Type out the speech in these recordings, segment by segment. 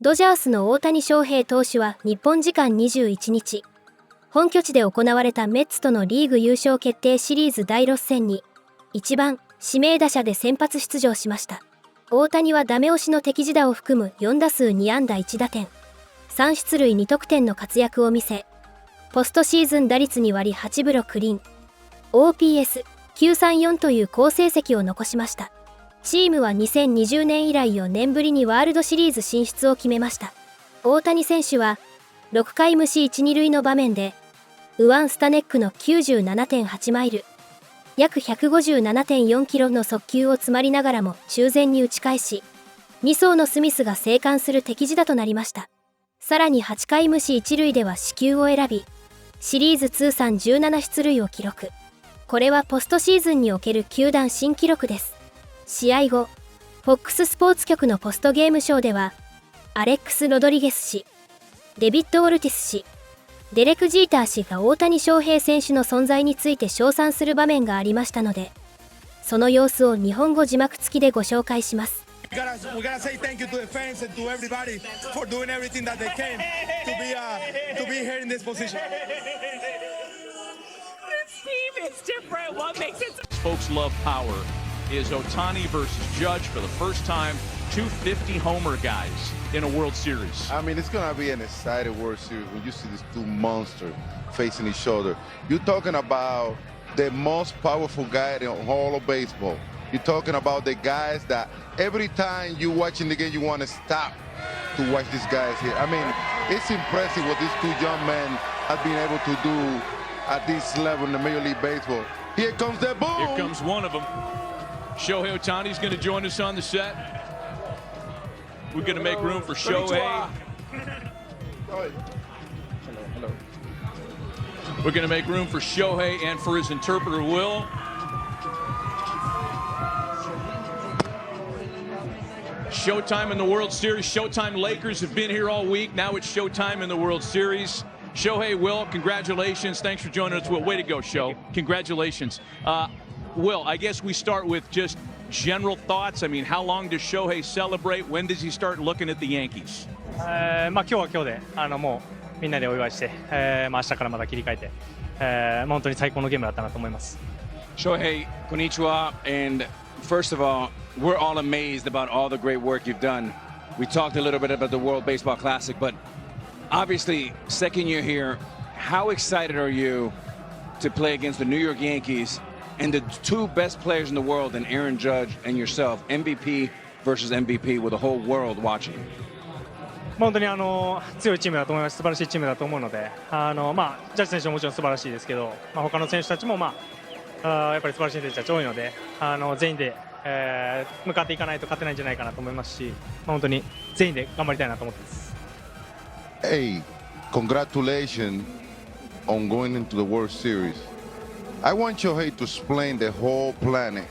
ドジャースの大谷翔平投手は日本時間21日、本拠地で行われたメッツとのリーグ優勝決定シリーズ第6戦に、1番指名打者で先発出場しました。大谷はダメ押しの敵地打を含む4打数2安打1打点、3出塁2得点の活躍を見せ、ポストシーズン打率2割8分6厘、OPS934 という好成績を残しました。チームは2020年以来4年ぶりにワールドシリーズ進出を決めました。大谷選手は、6回無視1、2塁の場面で、右腕スタネックの 97.8 マイル、約 157.4 キロの速球を詰まりながらも中前に打ち返し、2走のスミスが生還する敵地打となりました。さらに8回無視1塁では四球を選び、シリーズ通算17出塁を記録。これはポストシーズンにおける球団新記録です。試合後、FOX スポーツ局のポストゲームショーでは、アレックス・ロドリゲス氏、デビッド・オルティス氏、デレク・ジーター氏が大谷翔平選手の存在について称賛する場面がありましたので、その様子を日本語字幕付きでご紹介します。We gotta say thank you to the fans and to everybody for doing everything that they can to be here in this position. This team is different. What makes it? Folks love power. Is Ohtani versus Judge for the first time, 250 homer guys in a World Series. I mean, it's going to be an exciting World Series when you see these two monsters facing each other. You're talking about the most powerful guy in all of baseball. You're talking about the guys that every time you're watching the game, you want to stop to watch these guys here. I mean, it's impressive what these two young men have been able to do at this level in the Major League Baseball. Here comes that boom. Here comes one of them. Shohei Ohtani's going to join us on the set. We're going to make room for Shohei. We're going to make room for Shohei and for his interpreter, Will. Showtime in the World Series. Showtime Lakers have been here all week. Now it's showtime in the World Series. Shohei, Will, congratulations. Thanks for joining us, Will. Way to go, Show. Congratulations. Will, I guess we start with just general thoughts. I mean, how long does Shohei celebrate? When does he start looking at the Yankees? 今日は今日でもうみんなでお祝いして、明日からまた切り替えて、本当に最高のゲームだったなと思います。Shohei, konnichiwa, and first of all, we're all amazed about all the great work you've done. We talked a little bit about the World Baseball Classic, but obviously, second year here, how excited are you to play against the New York Yankees and the two best players in the world, and Aaron Judge and yourself, MVP versus MVP, with the whole world watching? 本当に強いチームだと思います。素晴らしいチームだと思うので、ジャッジ選手ももちろん素晴らしいですけど、他の選手たちもやっぱり素晴らしい選手たち多いので、全員で、向かっていかないと勝てないんじゃないかなと思いますし、本当に全員で頑張りたいなと思ってます。Hey, congratulations on going into the World Series. I want Shohei to explain the whole planet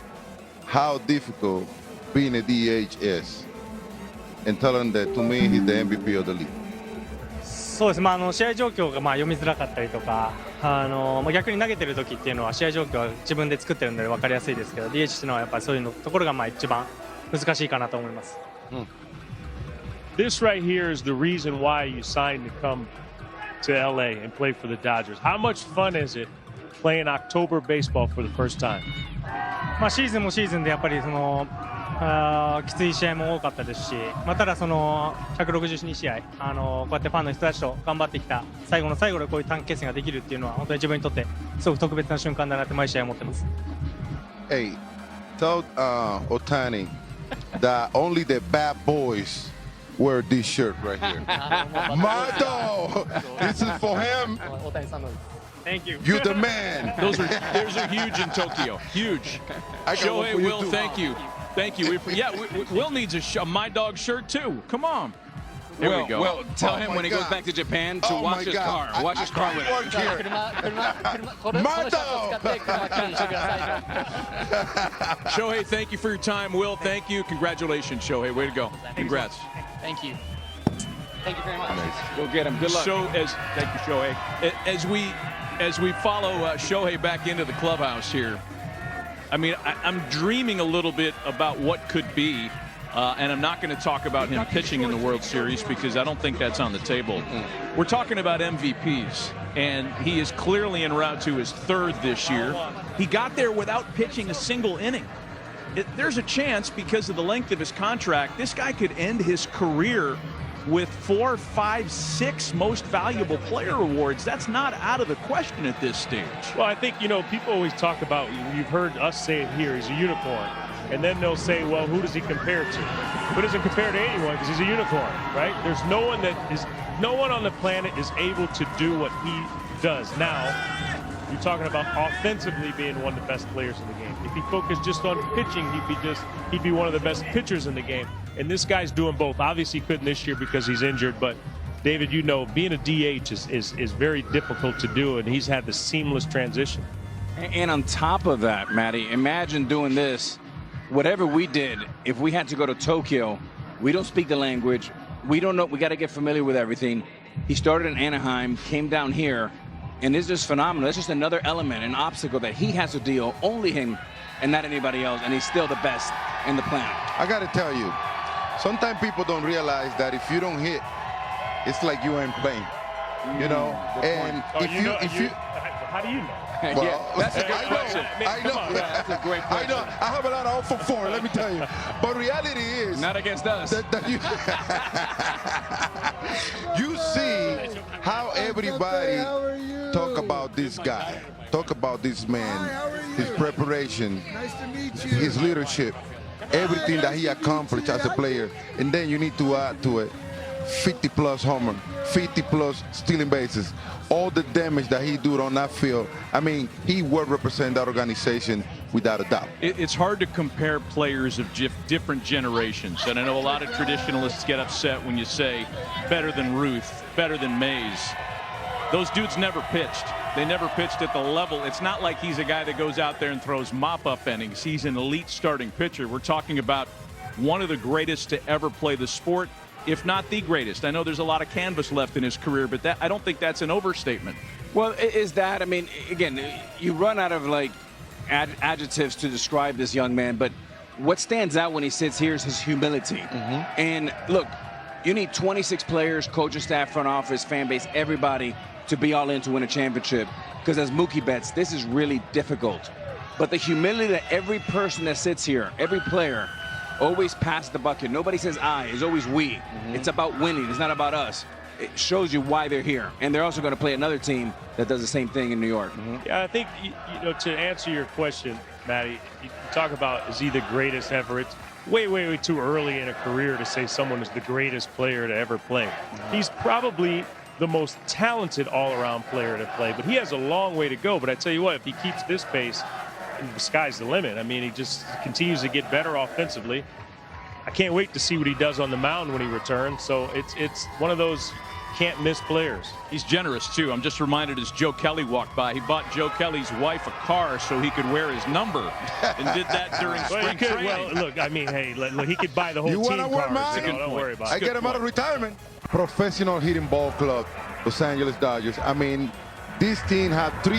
how difficult being a DH is, and tell him that to me he's the MVP of the league. そうですね、試合状況が読みづらかったりとか、逆に投げてる時っていうのは試合状況は自分で作ってるので分かりやすいですけど、DH っていうのはやっぱりそういうところが一番難しいかなと思います。This right here is the reason why you signed to come to LA and play for the Dodgers. How much fun is it playing October baseball for the first time? シーズンもシーズンでやっぱりきつい試合も多かったですし、ただ162試合こうやってファンの人たちと頑張ってきた最後の最後でこういう短期決戦ができるっていうのは本当に自分にとってすごく特別な瞬間だなって毎試合思ってます。Hey, tell Ohtani that only the bad boys wear this shirt right here. Mato, this is for him. Thank you. You're the man. Those are huge in Tokyo. Huge. Shohei, Will, thank you. Thank you. Will needs a My Dog shirt too. Come on. Here we go. Well, tell him when he goes back to Japan to wash his car. Wash his car with it. Shohei, thank you for your time. Will, thank you. Congratulations, Shohei. Way to go. Congrats. Thank you. Thank you very much. Go get him. Good luck. Thank you, Shohei. As we follow Shohei back into the clubhouse here, I mean, I'm dreaming a little bit about what could be And I'm not going to talk about him pitching in the World Series because I don't think that's on the table. We're talking about MVPs, and he is clearly en route to his 3rd this year. He got there without pitching a single inning. There's a chance, because of the length of his contract, this guy could end his career with 4, 5, 6 most valuable player awards. That's not out of the question at this stage. Well, I think, people always talk about, you've heard us say it here, he's a unicorn. And then they'll say, well, who does he compare to? Who doesn't compare to anyone because he's a unicorn, right? There's no one on the planet is able to do what he does. Now, you're talking about offensively being one of the best players in the game. If he focused just on pitching, he'd be one of the best pitchers in the game. And this guy's doing both. Obviously, he couldn't this year because he's injured, but David, being a DH is very difficult to do, and he's had the seamless transition. And on top of that, Matty, imagine doing this. Whatever we did, if we had to go to Tokyo, we don't speak the language. We don't know. We got to get familiar with everything. He started in Anaheim, came down here, and it's just phenomenal. It's just another element, an obstacle that he has to deal, only him and not anybody else, and he's still the best in the planet. I got to tell you, sometimes people don't realize that if you don't hit, it's like you ain't playing. And how do you know? Well, yeah, that's a good question. I know. That's a great question. I know. I have a lot of 0 for 4, let me tell you. But reality is... Not against us. That you see how everybody talk about this guy, talk about this man, his preparation, his leadership, everything that he accomplished as a player. And then you need to add to it 50-plus homer, 50-plus stealing bases, all the damage that he did on that field. I mean, he will represent that organization without a doubt. It's hard to compare players of different generations, and I know a lot of traditionalists get upset when you say better than Ruth, better than Mays. Those dudes never pitched. They never pitched at the level. It's not like he's a guy that goes out there and throws mop-up innings. He's an elite starting pitcher. We're talking about one of the greatest to ever play the sport, if not the greatest. I know there's a lot of canvas left in his career, but I don't think that's an overstatement. Well, is that, I mean, again, you run out of adjectives to describe this young man, but what stands out when he sits here is his humility. And look, you need 26 players, coaching staff, front office, fan base, everybody to be all in to win a championship. Because as Mookie Betts, this is really difficult. But the humility that every person that sits here, every player, always pass the bucket. Nobody says I, it's always we. It's about winning, it's not about us. It shows you why they're here. And they're also going to play another team that does the same thing in New York. Yeah, I think, to answer your question, Matty, you talk about is he the greatest ever? It's way too early in a career to say someone is the greatest player to ever play. He's probably the most talented all-around player to play, but he has a long way to go. But I tell you what, if he keeps this pace, the sky's the limit. I mean, he just continues to get better offensively. I can't wait to see what he does on the mound when he returns. So it's one of those can't miss players. He's generous too. I'm just reminded as Joe Kelly walked by, he bought Joe Kelly's wife a car so he could wear his number, and did that during spring training. Well, look, I mean, hey, look, he could buy the whole team cars. Don't worry about it. I get him out of retirement. Professional hitting ball club, Los Angeles Dodgers. I mean, this team had 3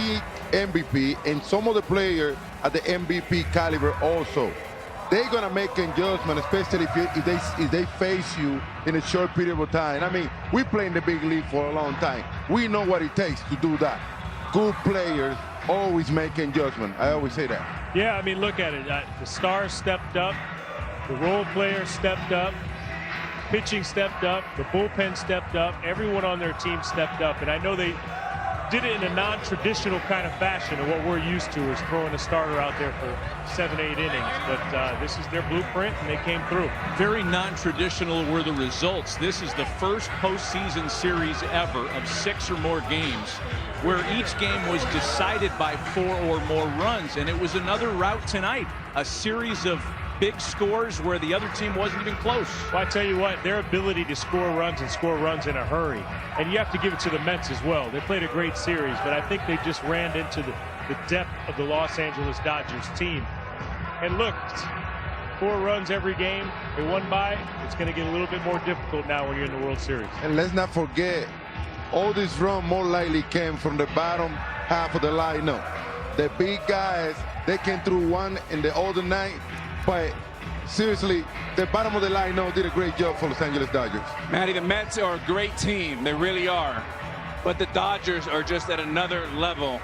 MVP, and some of the players at the MVP caliber also. They're gonna make an adjustment, especially if they face you in a short period of time. I mean, we play in the big league for a long time. We know what it takes to do that. Good players always make an adjustment. I always say that. Yeah, I mean, look at it. The stars stepped up, the role players stepped up, pitching stepped up, the bullpen stepped up, everyone on their team stepped up, and I know they did it in a non-traditional kind of fashion, and what we're used to is throwing a starter out there for 7, 8 innings. But this is their blueprint, and they came through. Very non-traditional were the results. This is the first postseason series ever of 6 or more games where each game was decided by 4 or more runs, and it was another route tonight, a series of big scores where the other team wasn't even close. Well, I tell you what, their ability to score runs and score runs in a hurry, and you have to give it to the Mets as well. They played a great series, but I think they just ran into the depth of the Los Angeles Dodgers team. And look, 4 runs every game, they won by. It's going to get a little bit more difficult now when you're in the World Series. And let's not forget, all this run more likely came from the bottom half of the lineup. The big guys, they came through one in the other night, but seriously, the bottom of the line now did a great job for Los Angeles Dodgers. Matty, the Mets are a great team. They really are. But the Dodgers are just at another level.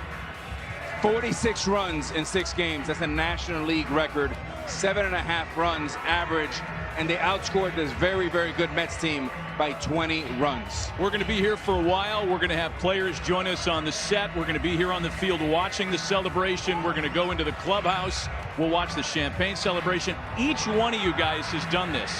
46 runs in 6 games. That's a National League record. 7.5 runs average. And they outscored this very, very good Mets team by 20 runs. We're going to be here for a while. We're going to have players join us on the set. We're going to be here on the field watching the celebration. We're going to go into the clubhouse. We'll watch the champagne celebration. Each one of you guys has done this.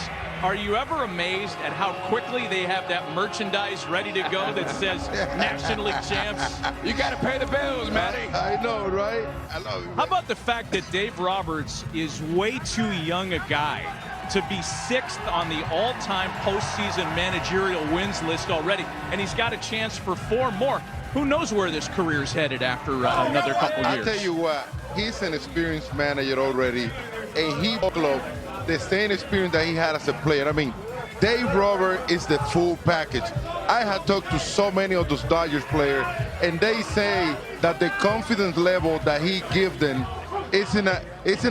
Are you ever amazed at how quickly they have that merchandise ready to go that says National League champs? You got to pay the bills, Matty. I know, right? I love it. How about the fact that Dave Roberts is way too young a guy to be 6th on the all-time postseason managerial wins list already, and he's got a chance for 4 more. Who knows where this career's headed after another couple years? I'll tell you what, he's an experienced manager already, and he club the same experience that he had as a player. I mean, Dave Roberts is the full package. I have talked to so many of those Dodgers players, and they say that the confidence level that he gives them it's in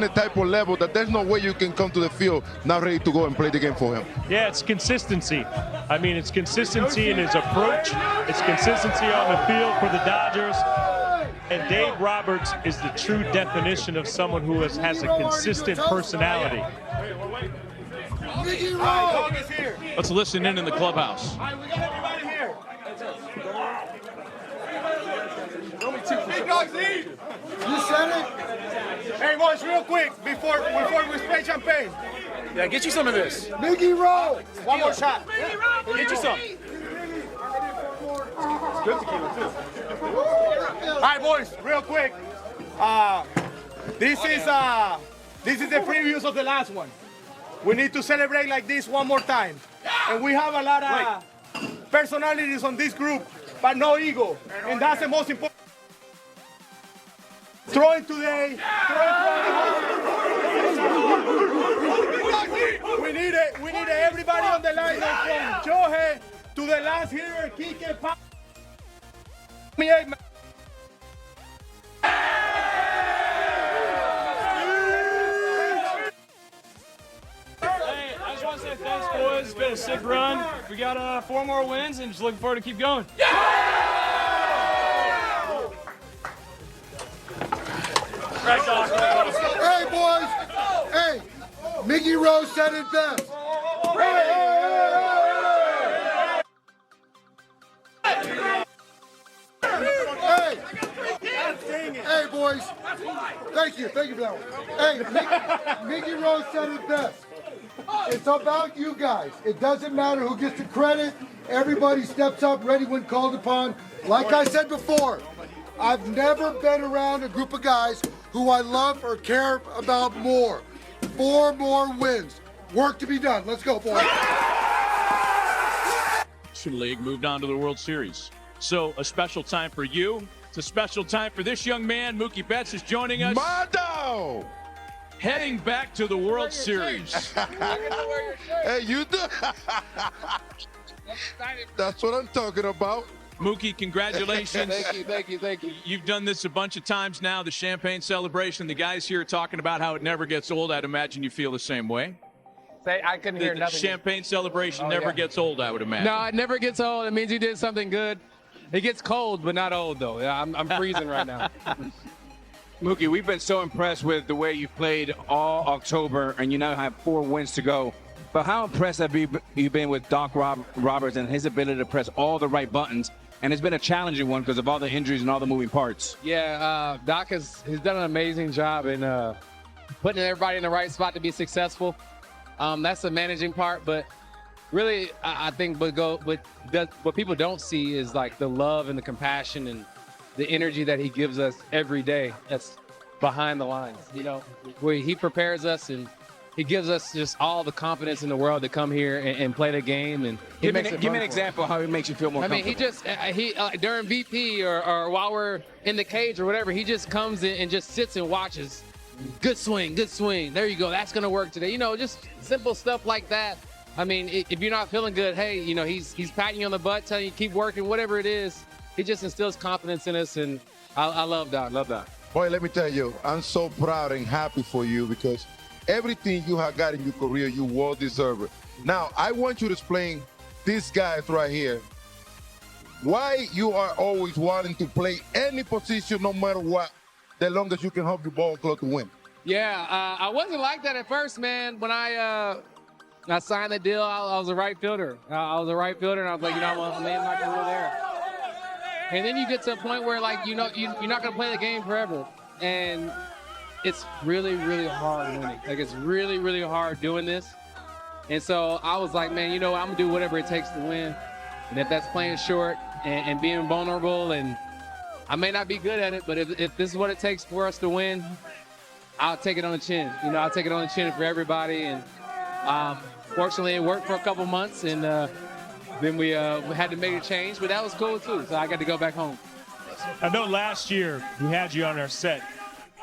a type of level that there's no way you can come to the field not ready to go and play the game for him. Yeah, it's consistency. I mean, it's consistency in his approach. It's consistency on the field for the Dodgers. And Dave Roberts is the true definition of someone who has a consistent personality. Let's listen in the clubhouse. We got everybody here. Hey, dogs, eat. You said it? Hey, boys, real quick, before we spray champagne. Yeah, get you some of this. Mickey Rose! One more shot. Get you some. It's good tequila, too. All right, boys, real quick. This is the previews of the last one. We need to celebrate like this one more time. And we have a lot of personalities on this group, but no ego. And that's the most important. Throwing today. We need everybody on the line from Shohei to the last hitter, Kike Pa. I just want to say thanks, boys. It's been a sick run. We got 4 more wins and just looking forward to keep going. Hey, boys! Hey, Mickey Rose said it best. Hey, boys. Thank you for that one. Hey, Mickey Rose said it best. It's about you guys. It doesn't matter who gets the credit. Everybody steps up, ready when called upon. Like I said before, I've never been around a group of guys who I love or care about more. 4 more wins. Work to be done. Let's go, boys. League moved on to the World Series. So a special time for you. It's a special time for this young man. Mookie Betts is joining us. Mado! Heading back to the World Series. Hey, you do? That's what I'm talking about. Mookie, congratulations. Thank you. You've done this a bunch of times now, the champagne celebration. The guys here are talking about how it never gets old. I'd imagine you feel the same way. I couldn't hear The nothing. champagne celebration never gets old, I would imagine. No, it never gets old. It means you did something good. It gets cold, but not old, though. Yeah, I'm freezing right now. Mookie, we've been so impressed with the way you've played all October, and you now have 4 wins to go. But how impressed have you been with Doc Roberts and his ability to press all the right buttons? And it's been a challenging one because of all the injuries and all the moving parts. Yeah, Doc has done an amazing job in putting everybody in the right spot to be successful. That's the managing part, but really, I think what people don't see is like the love and the compassion and the energy that he gives us every day. That's behind the lines, you know, where he prepares us and he gives us just all the confidence in the world to come here and play the game. And give me an example of how he makes you feel more comfortable. I mean, he during VP or while we're in the cage or whatever, he just comes in and just sits and watches. Good swing. There you go. That's going to work today. You know, just simple stuff like that. I mean, if you're not feeling good, hey, you know, he's patting you on the butt, telling you keep working, whatever it is. He just instills confidence in us, and I love Doc. Boy, let me tell you, I'm so proud and happy for you because everything you have got in your career, you well deserve it. Now, I want you to explain these guys right here, why you are always wanting to play any position, no matter what, the longest you can help your ball club to win. Yeah, I wasn't like that at first, man. When I signed the deal, I was a right fielder. I was a right fielder, and I was like, I'm laying my career there. And then you get to a point where, like, you're not going to play the game forever. And it's really, really hard winning. Like, it's really, really hard doing this. And so I was like, man, I'm going to do whatever it takes to win. And if that's playing short and being vulnerable, and I may not be good at it, but if this is what it takes for us to win, I'll take it on the chin. I'll take it on the chin for everybody. And fortunately, it worked for a couple months, and then we had to make a change, but that was cool too. So I got to go back home. I know last year we had you on our set,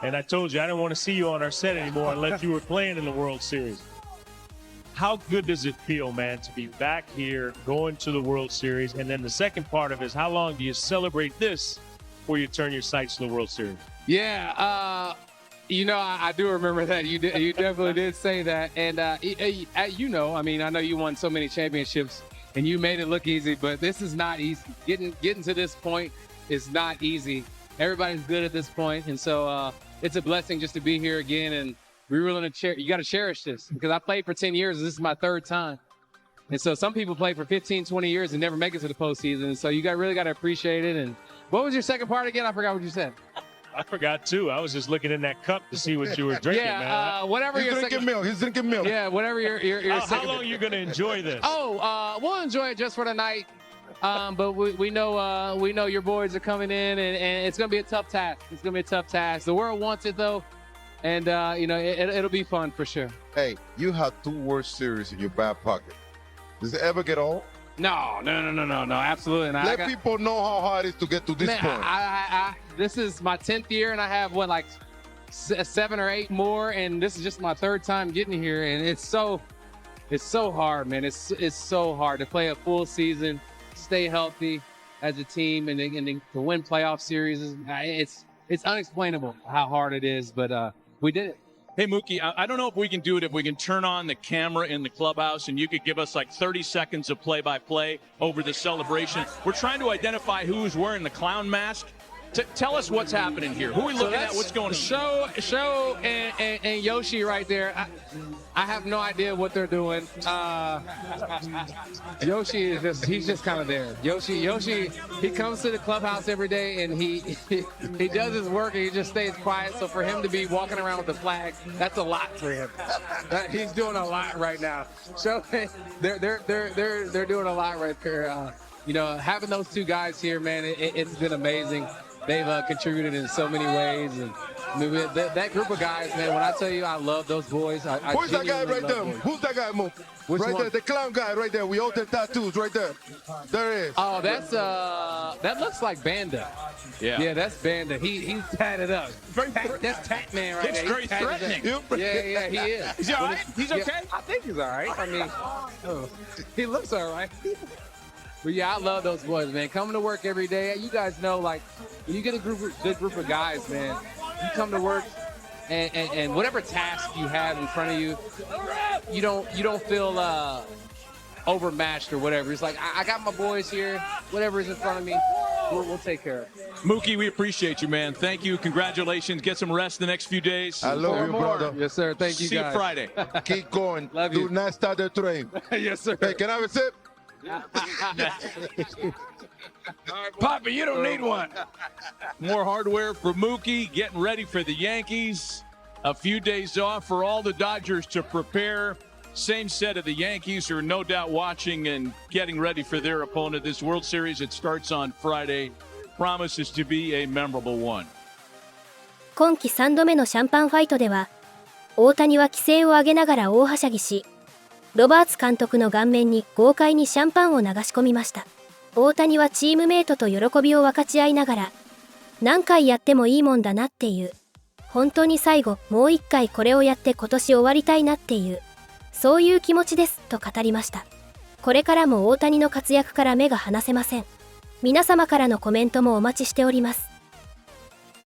and I told you I didn't want to see you on our set anymore unless you were playing in the World Series. How good does it feel, man, to be back here, going to the World Series? And then the second part of it is, how long do you celebrate this before you turn your sights to the World Series? Yeah, I do remember that. You definitely did say that. And, I know you won so many championships, and you made it look easy, but this is not easy. Getting to this point is not easy. Everybody's good at this point, and so it's a blessing just to be here again, and we're willing to you got to cherish this, because I played for 10 years, and this is my third time. And so some people play for 15, 20 years and never make it to the postseason, and so you really got to appreciate it. And what was your second part again? I forgot what you said. I forgot too. I was just looking in that cup to see what you were drinking, man. Whatever He's drinking milk. He's drinking milk. Yeah, whatever your how long are you going to enjoy this? We'll enjoy it just for the night. But we know your boys are coming in, and it's going to be a tough task. It's going to be a tough task. The world wants it, though, and, it'll be fun for sure. Hey, you have 2 World Series in your back pocket. Does it ever get old? No, absolutely not. Let people know how hard it is to get to this point. This is my 10th year, and I have, 7 or 8 more, and this is just my 3rd time getting here, and it's so hard, man. It's so hard to play a full season, stay healthy as a team, and then to win playoff series. It's unexplainable how hard it is, but we did it. Hey, Mookie, I don't know if we can do it if we can turn on the camera in the clubhouse and you could give us 30 seconds of play-by-play over the celebration. We're trying to identify who's wearing the clown mask. Tell us what's happening here. Who are we looking at? What's going on? Sho and Yoshi right there. I have no idea what they're doing. Yoshi he's just kind of there. Yoshi, he comes to the clubhouse every day, and he does his work, and he just stays quiet. So for him to be walking around with the flag, that's a lot for him. He's doing a lot right now. So they're doing a lot right there. Having those 2 guys here, man, it's been amazing. They've contributed in so many ways, and that group of guys, man. When I tell you, I love those boys. Who's that guy right there? Who's that guy, Mo? Right there, the clown guy right there. We all the tattoos right there. There it is. Oh, that looks like Banda. Yeah, that's Banda. He's tatted up. That's Tat Man right there. It's very threatening. Yeah, he is. Is he all right? He's okay? I think he's all right. I mean, he looks all right. But yeah, I love those boys, man. Coming to work every day. You guys know, when you get a good group of guys, man, you come to work, and whatever task you have in front of you, you don't feel overmatched or whatever. It's like, I got my boys here. Whatever is in front of me, we'll take care of it. Mookie, we appreciate you, man. Thank you. Congratulations. Get some rest the next few days. I love you, brother. Yes, sir. Thank you, See guys. you Friday. Keep going. Love Do you. not start the train. Yes, sir. Hey, can I have a sip? Papa, you don't need one. More hardware for Mookie, getting ready for the Yankees. A few days off for all the Dodgers to prepare. Same set of the Yankees who are no doubt watching and getting ready for their opponent. This World Series, it starts on Friday. Promises to be a memorable one. 今季3度目のシャンパンファイトでは、大谷は奇声を上げながら大はしゃぎし、ロバーツ監督の顔面に豪快にシャンパンを流し込みました。大谷はチームメイトと喜びを分かち合いながら、何回やってもいいもんだなっていう、本当に最後もう一回これをやって今年終わりたいなっていう、そういう気持ちですと語りました。これからも大谷の活躍から目が離せません。皆様からのコメントもお待ちしております。